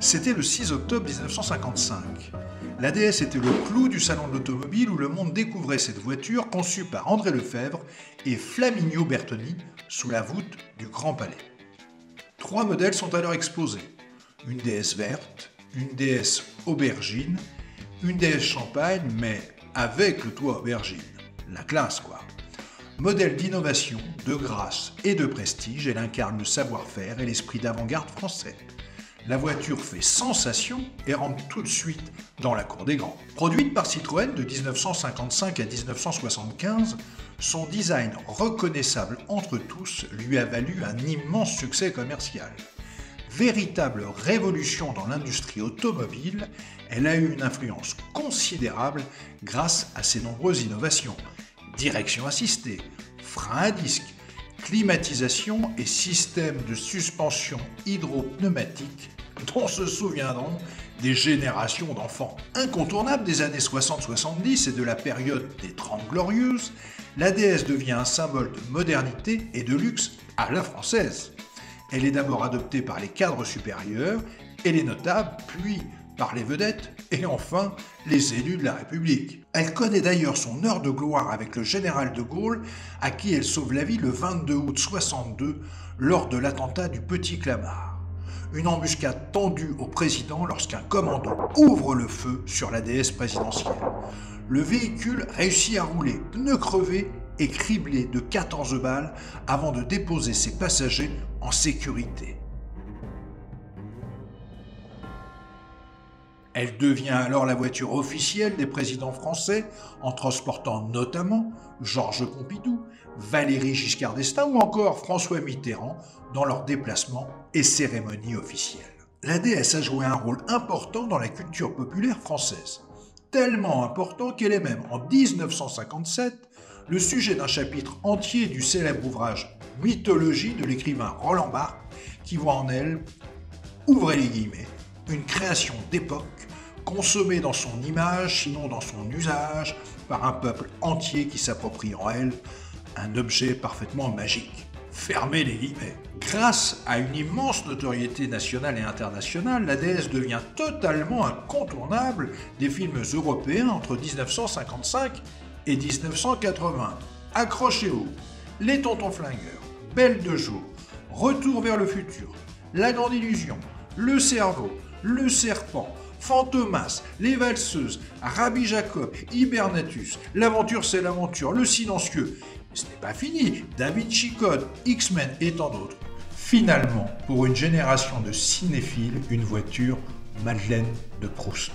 C'était le 6 octobre 1955. La DS était le clou du salon de l'automobile où le monde découvrait cette voiture conçue par André Lefebvre et Flaminio Bertoni sous la voûte du Grand Palais. 3 modèles sont alors exposés. Une DS verte, une DS aubergine, une DS champagne, mais avec le toit aubergine. La classe, quoi. Modèle d'innovation, de grâce et de prestige, elle incarne le savoir-faire et l'esprit d'avant-garde français. La voiture fait sensation et rentre tout de suite dans la cour des grands. Produite par Citroën de 1955 à 1975, son design reconnaissable entre tous lui a valu un immense succès commercial. Véritable révolution dans l'industrie automobile, elle a eu une influence considérable grâce à ses nombreuses innovations. Direction assistée, frein à disque, climatisation et système de suspension hydropneumatique dont se souviendront des générations d'enfants. Incontournable des années 60-70 et de la période des 30 Glorieuses, la DS devient un symbole de modernité et de luxe à la française. Elle est d'abord adoptée par les cadres supérieurs et les notables, puis par les vedettes et enfin les élus de la République. Elle connaît d'ailleurs son heure de gloire avec le général de Gaulle, à qui elle sauve la vie le 22 août 62 lors de l'attentat du Petit Clamart. Une embuscade tendue au président lorsqu'un commando ouvre le feu sur la DS présidentielle. Le véhicule réussit à rouler, pneus crevés et criblé de 14 balles avant de déposer ses passagers en sécurité. Elle devient alors la voiture officielle des présidents français en transportant notamment Georges Pompidou, Valéry Giscard d'Estaing ou encore François Mitterrand dans leurs déplacements et cérémonies officielles. La DS a joué un rôle important dans la culture populaire française, tellement important qu'elle est même en 1957 le sujet d'un chapitre entier du célèbre ouvrage Mythologie de l'écrivain Roland Barthes qui voit en elle, ouvrez les guillemets, une création d'époque, consommée dans son image, sinon dans son usage, par un peuple entier qui s'approprie en elle un objet parfaitement magique. Fermez les guillemets. Grâce à une immense notoriété nationale et internationale, la DS devient totalement incontournable des films européens entre 1955 et 1980. Accrochez-vous, Les Tontons Flingueurs, Belle de jour, Retour vers le futur, La Grande Illusion, Le Cerveau, Le Serpent, Fantomas, Les Valseuses, Rabbi Jacob, Hibernatus, L'Aventure c'est l'aventure, Le Silencieux. Ce n'est pas fini, Da Vinci Code, X-Men et tant d'autres. Finalement, pour une génération de cinéphiles, une voiture Madeleine de Proust.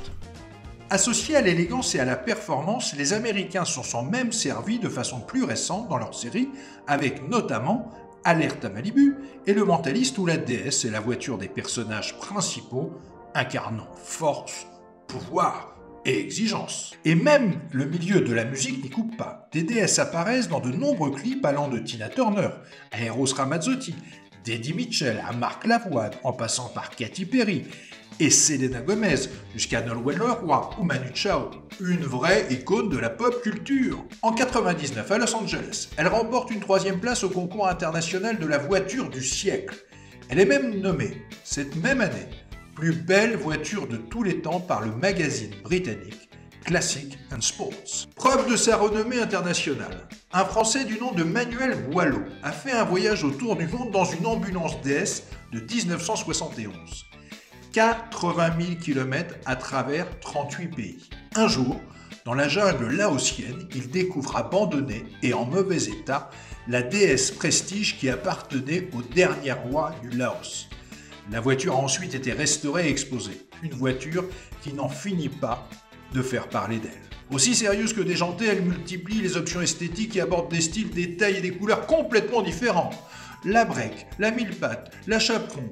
Associés à l'élégance et à la performance, les Américains s'en sont même servis de façon plus récente dans leur série, avec notamment Alerte à Malibu et Le Mentaliste où la DS est la voiture des personnages principaux incarnant force, pouvoir et exigence. Et même le milieu de la musique n'y coupe pas. Des DS apparaissent dans de nombreux clips allant de Tina Turner à Eros Ramazzotti, d'Eddie Mitchell à Marc Lavoine en passant par Katy Perry et Selena Gomez jusqu'à Nolwenn Leroy ou Manu Chao. Une vraie icône de la pop culture. En 1999 à Los Angeles, elle remporte une 3e place au concours international de la voiture du siècle. Elle est même nommée, cette même année, plus belle voiture de tous les temps par le magazine britannique Classic and Sports. Preuve de sa renommée internationale, un Français du nom de Manuel Boileau a fait un voyage autour du monde dans une ambulance DS de 1971. 80 000 km à travers 38 pays. Un jour, dans la jungle laotienne, il découvre abandonnée et en mauvais état la DS Prestige qui appartenait au dernier roi du Laos. La voiture a ensuite été restaurée et exposée. Une voiture qui n'en finit pas de faire parler d'elle. Aussi sérieuse que déjantée, elle multiplie les options esthétiques et aborde des styles, des tailles et des couleurs complètement différents. La break, la mille-pattes, la chaperon,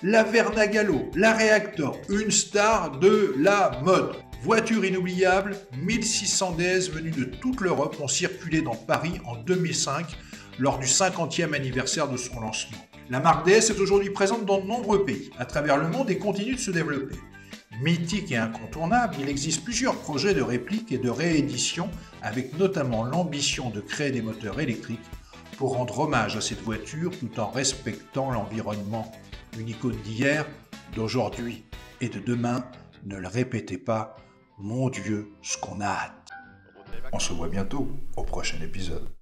la Vernagallo, la Reactor, une star de la mode. Voiture inoubliable, 1600 DS venues de toute l'Europe ont circulé dans Paris en 2005 lors du 50e anniversaire de son lancement. La marque DS est aujourd'hui présente dans de nombreux pays à travers le monde et continue de se développer. Mythique et incontournable, il existe plusieurs projets de réplique et de réédition avec notamment l'ambition de créer des moteurs électriques pour rendre hommage à cette voiture tout en respectant l'environnement. Une icône d'hier, d'aujourd'hui. et de demain, ne le répétez pas, mon Dieu, ce qu'on a hâte. On se voit bientôt au prochain épisode.